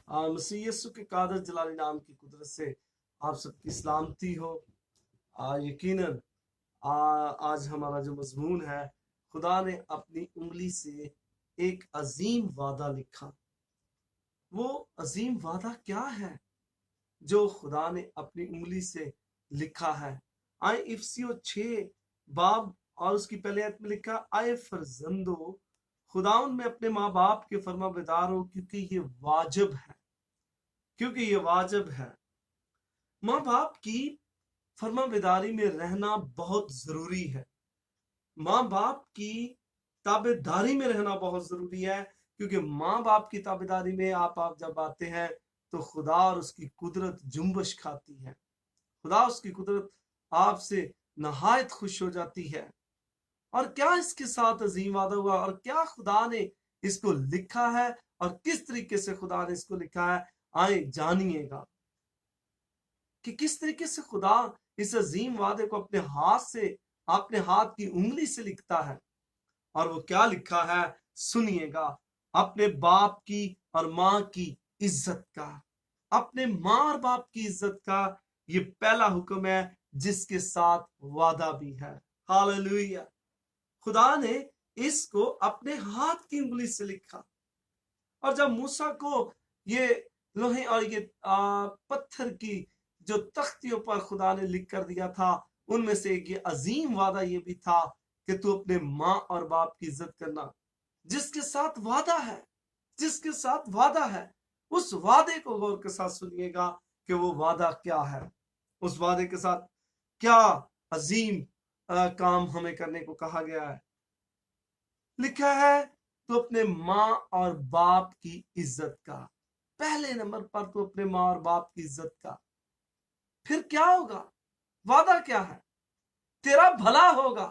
मसीह यीशु के कादर जलाली नाम की कुदरत से आप सबकी सलामती हो। यकीनन आज हमारा जो मजमून है, खुदा ने अपनी उंगली से एक अजीम वादा लिखा। वो अजीम वादा क्या है जो खुदा ने अपनी उंगली से लिखा है? आए इफसियो 6 बाब और उसकी पहले आयत में लिखा, आए फरजंदो खुदाउन में अपने माँ बाप के फरमाबरदार हो, क्योंकि ये वाजिब है। क्योंकि ये वाजिब है। माँ बाप की फरमाबरदारी में रहना बहुत जरूरी है। माँ बाप की ताबेदारी में रहना बहुत जरूरी है, क्योंकि माँ बाप की ताबेदारी में आप जब आते हैं तो खुदा और उसकी कुदरत जुम्बश खाती है। खुदा उसकी कुदरत आपसे नहायत खुश हो जाती है। और क्या इसके साथ अजीम वादा हुआ, और क्या खुदा ने इसको लिखा है, और किस तरीके से खुदा ने इसको लिखा है, आए जानिएगा कि किस तरीके से खुदा इस अजीम वादे को अपने हाथ से, अपने हाथ की उंगली से लिखता है। और वो क्या लिखा है सुनिएगा, अपने बाप की और माँ की इज्जत का। अपने माँ और बाप की इज्जत का ये पहला हुक्म है, जिसके साथ वादा भी है। हालेलुया। खुदा ने इसको अपने हाथ की उंगली से लिखा। और जब मूसा को ये लोहे और ये पत्थर की जो तख्तियों पर खुदा ने लिख कर दिया था, उनमें से एक ये अजीम वादा ये भी था कि तू अपने माँ और बाप की इज्जत करना। जिसके साथ वादा है, जिसके साथ वादा है, उस वादे को गौर के साथ सुनिएगा कि वो वादा क्या है। उस वादे के साथ क्या अजीम काम हमें करने को कहा गया है। लिखा है तो अपने माँ और बाप की इज्जत का। पहले नंबर पर तो अपने माँ और बाप की इज्जत का। फिर क्या होगा? वादा क्या है? तेरा भला होगा,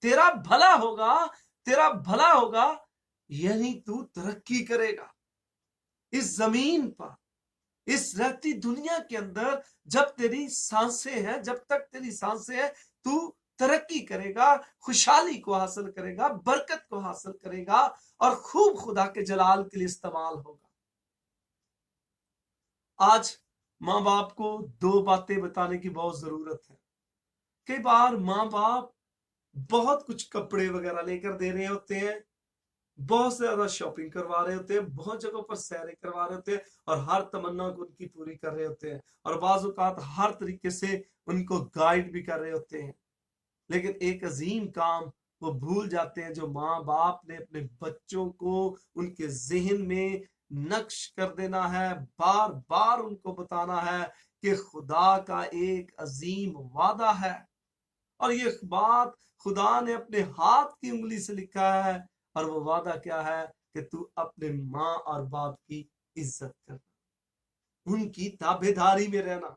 तेरा भला होगा, तेरा भला होगा, यानी तू तरक्की करेगा इस जमीन पर, इस रहती दुनिया के अंदर। जब तेरी सांसें हैं, जब तक तेरी सांसें हैं, तू तरक्की करेगा, खुशहाली को हासिल करेगा, बरकत को हासिल करेगा, और खूब खुदा के जलाल के लिए इस्तेमाल होगा। आज माँ बाप को दो बातें बताने की बहुत जरूरत है। कई बार माँ बाप बहुत कुछ कपड़े वगैरह लेकर दे रहे होते हैं, बहुत ज्यादा शॉपिंग करवा रहे होते हैं, बहुत जगहों पर सैरें करवा रहे होते हैं, और हर तमन्ना को उनकी पूरी कर रहे होते हैं, और बाज़ औक़ात हर तरीके से उनको गाइड भी कर रहे होते हैं। लेकिन एक अजीम काम वो भूल जाते हैं, जो माँ बाप ने अपने बच्चों को उनके जहन में नक्श कर देना है, बार बार उनको बताना है कि खुदा का एक अजीम वादा है। और ये बात खुदा ने अपने हाथ की उंगली से लिखा है। और वो वादा क्या है कि तू अपने माँ और बाप की इज्जत करना, उनकी ताबेदारी में रहना।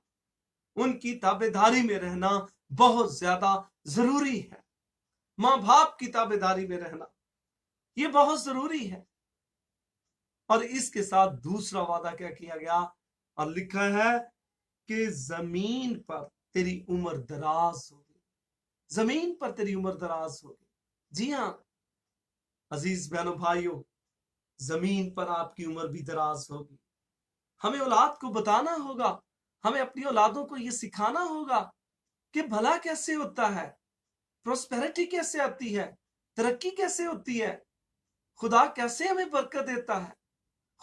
उनकी ताबेदारी में रहना बहुत ज्यादा जरूरी है। माँ बाप की ताबेदारी में रहना ये बहुत जरूरी है। और इसके साथ दूसरा वादा क्या किया गया, और लिखा है कि जमीन पर तेरी उम्र दराज होगी, जमीन पर तेरी उम्र दराज होगी। जी हाँ अजीज बहनों भाइयों, जमीन पर आपकी उम्र भी दराज होगी। हमें औलाद को बताना होगा, हमें अपनी औलादों को यह सिखाना होगा कि भला कैसे होता है, प्रोस्पेरिटी कैसे आती है, तरक्की कैसे होती है, खुदा कैसे हमें बरकत देता है,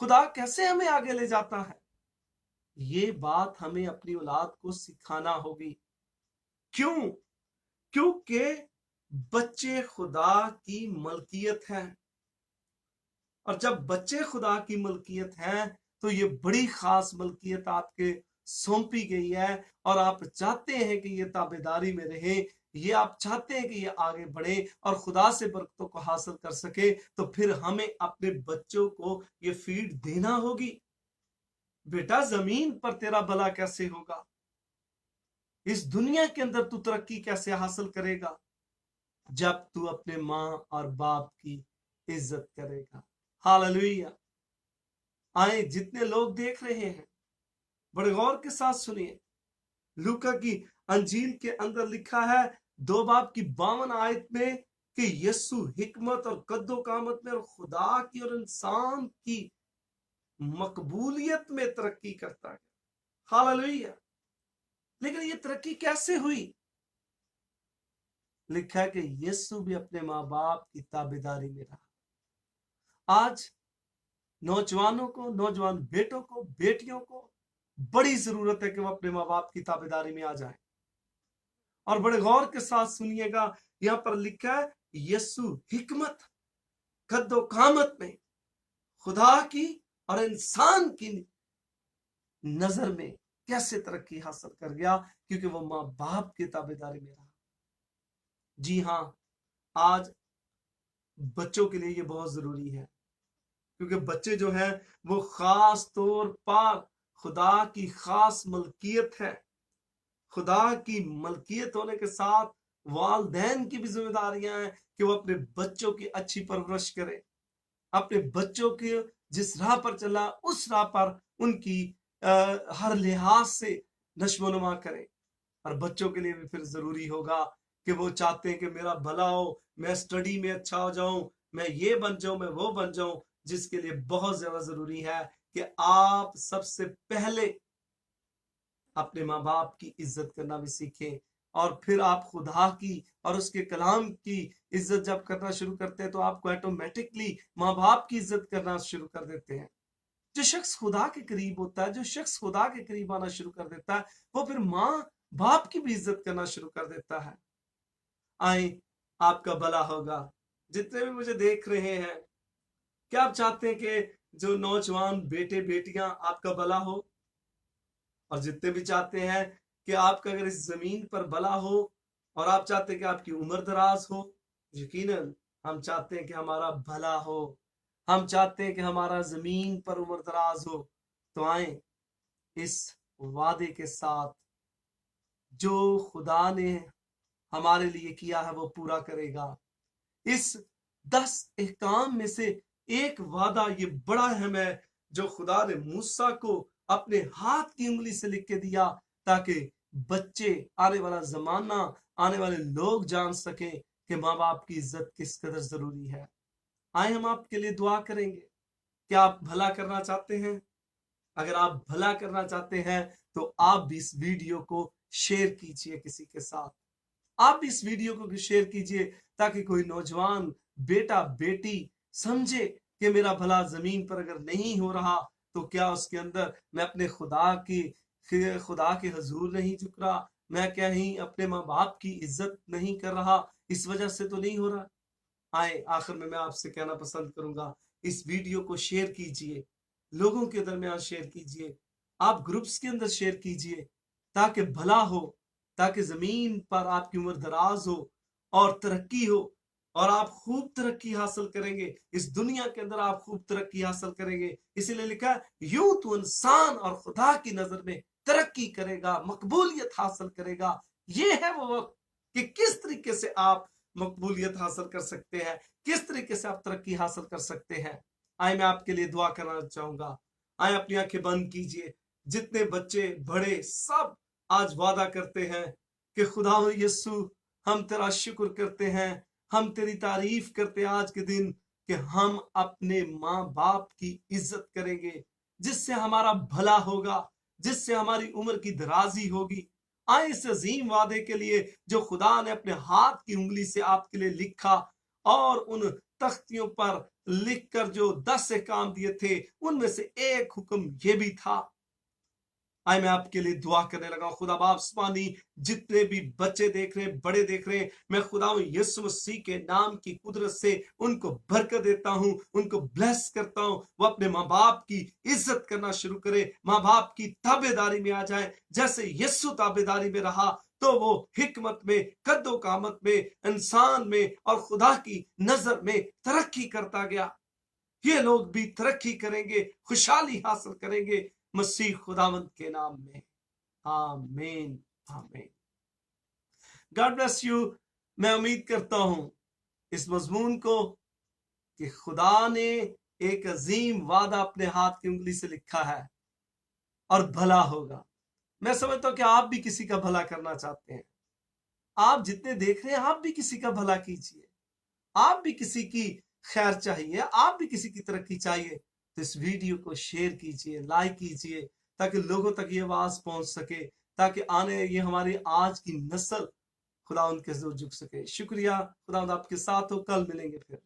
खुदा कैसे हमें आगे ले जाता है। ये बात हमें अपनी औलाद को सिखाना होगी। क्यों? क्योंकि बच्चे खुदा की मलकियत हैं। और जब बच्चे खुदा की मलकियत हैं तो ये बड़ी खास मलकियत आपके सौंपी गई है, और आप चाहते हैं कि ये ताबेदारी में रहे, ये आप चाहते हैं कि ये आगे बढ़े और खुदा से बरकतों को हासिल कर सके। तो फिर हमें अपने बच्चों को ये फीड देना होगी। बेटा जमीन पर तेरा भला कैसे होगा, इस दुनिया के अंदर तू तरक्की कैसे हासिल करेगा, जब तू अपने माँ और बाप की इज्जत करेगा। हालेलुया। आए जितने लोग देख रहे हैं बड़े गौर के साथ सुनिए। लूका की अंजील के अंदर लिखा है 2 बाब की 52 आयत में कि यीशु हिकमत और कद्दो कामत में और खुदा की और इंसान की मकबूलियत में तरक्की करता गया। हालेलुया। लेकिन ये तरक्की कैसे हुई? लिखा है कि यीशु भी अपने माँ बाप की ताबेदारी में रहा। आज नौजवानों को, नौजवान बेटों को, बेटियों को बड़ी जरूरत है कि वो अपने माँ बाप की ताबेदारी में आ जाए। और बड़े गौर के साथ सुनिएगा, यहां पर लिखा है यीशु हिकमत, कद्दो कामत में खुदा की और इंसान की नजर में कैसे तरक्की हासिल कर गया, क्योंकि वो माँ बाप की ताबेदारी में रहा। जी हाँ, आज बच्चों के लिए ये बहुत जरूरी है, क्योंकि बच्चे जो हैं वो खास तौर पर खुदा की खास मलकियत है। खुदा की मलकियत होने के साथ वालिदैन की भी जिम्मेदारियां हैं कि वो अपने बच्चों की अच्छी परवरिश करें, अपने बच्चों के जिस राह पर चला उस राह पर उनकी हर लिहाज से नश्मोनुमा करें। और बच्चों के लिए भी फिर जरूरी होगा कि वो चाहते हैं कि मेरा भला हो, मैं स्टडी में अच्छा हो जाऊं, मैं ये बन जाऊं, मैं वो बन जाऊं, जिसके लिए बहुत ज्यादा जरूरी है कि आप सबसे पहले अपने माँ बाप की इज्जत करना भी सीखें। और फिर आप खुदा की और उसके कलाम की इज्जत जब करना शुरू करते हैं तो आपको ऑटोमेटिकली माँ बाप की इज्जत करना शुरू कर देते हैं। जो शख्स खुदा के करीब होता है, जो शख्स खुदा के करीब आना शुरू कर देता है, वो फिर माँ बाप की भी इज्जत करना शुरू कर देता है। आए, आपका भला होगा। जितने भी मुझे देख रहे हैं, क्या आप चाहते हैं कि जो नौजवान बेटे बेटियां आपका भला हो? और जितने भी चाहते हैं कि आपका अगर इस जमीन पर भला हो और आप चाहते हैं कि आपकी उम्र दराज हो, यकीनन हम चाहते हैं कि हमारा भला हो, हम चाहते हैं कि हमारा जमीन पर उम्र दराज हो। तो आए इस वादे के साथ, जो खुदा ने हमारे लिए किया है वो पूरा करेगा। इस 10 एहकाम में से एक वादा ये बड़ा अहम है, जो खुदा ने मूसा को अपने हाथ की उंगली से लिख के दिया, ताकि बच्चे, आने वाला जमाना, आने वाले लोग जान सकें कि माँ बाप की इज्जत किस कदर जरूरी है। आए हम आपके लिए दुआ करेंगे। क्या आप भला करना चाहते हैं? अगर आप भला करना चाहते हैं तो आप भी इस वीडियो को शेयर कीजिए किसी के साथ। आप भी इस वीडियो को शेयर कीजिए, ताकि कोई नौजवान बेटा बेटी समझे कि मेरा भला जमीन पर अगर नहीं हो रहा तो क्या उसके अंदर मैं अपने खुदा के हजूर नहीं झुक रहा, मैं क्या ही अपने माँ बाप की इज्जत नहीं कर रहा, इस वजह से तो नहीं हो रहा। आए, आखिर में मैं आपसे कहना पसंद करूंगा, इस वीडियो को शेयर कीजिए, लोगों के दरमियान शेयर कीजिए, आप ग्रुप्स के अंदर शेयर कीजिए, ताकि भला हो, ताकि जमीन पर आपकी उम्र दराज हो और तरक्की हो, और आप खूब तरक्की हासिल करेंगे। इस दुनिया के अंदर आप खूब तरक्की हासिल करेंगे। इसीलिए लिखा है यूं तो इंसान और खुदा की नजर में तरक्की करेगा, मकबूलियत हासिल करेगा। ये है वो वक्त कि किस तरीके से आप मकबूलियत हासिल कर सकते हैं, किस तरीके से आप तरक्की हासिल कर सकते हैं। आए, मैं आपके लिए दुआ करना चाहूंगा। आए, अपनी आंखें बंद कीजिए। जितने बच्चे बड़े सब आज वादा करते हैं कि खुदा यीशु, हम तेरा शुक्र करते हैं, हम तेरी तारीफ करते हैं आज के दिन, कि हम अपने माँ बाप की इज्जत करेंगे, जिससे हमारा भला होगा, जिससे हमारी उम्र की दराजी होगी। आए, इस अजीम वादे के लिए जो खुदा ने अपने हाथ की उंगली से आपके लिए लिखा, और उन तख्तियों पर लिखकर जो 10 काम दिए थे, उनमें से एक हुक्म ये भी था। आए, मैं आपके लिए दुआ करने लगा। खुदा बाप सुबानी, जितने भी बच्चे देख रहे हैं, बड़े देख रहे हैं, मैं खुदा यीशु मसीह के नाम की कुदरत से उनको बरकत देता हूं, उनको ब्लेस करता हूं। वो अपने माँ बाप की इज्जत करना शुरू करे, माँ बाप की ताबेदारी में आ जाए। जैसे यीशु ताबेदारी में रहा, तो वो हिकमत में, कद्दो कामत में, इंसान में और खुदा की नजर में तरक्की करता गया। ये लोग भी तरक्की करेंगे, खुशहाली हासिल करेंगे, मसीह खुदावंत के नाम में। आमीन, आमीन। God bless you. मैं उम्मीद करता हूं इस मजमून को कि खुदा ने एक अजीम वादा अपने हाथ की उंगली से लिखा है और भला होगा। मैं समझता हूं कि आप भी किसी का भला करना चाहते हैं। आप जितने देख रहे हैं, आप भी किसी का भला कीजिए, आप भी किसी की खैर चाहिए, आप भी किसी की तरक्की चाहिए। तो इस वीडियो को शेयर कीजिए, लाइक कीजिए, ताकि लोगों तक ये आवाज पहुंच सके, ताकि आने ये हमारी आज की नस्ल खुदा उनके जरूर झुक सके। शुक्रिया, खुदा आपके साथ हो, कल मिलेंगे फिर।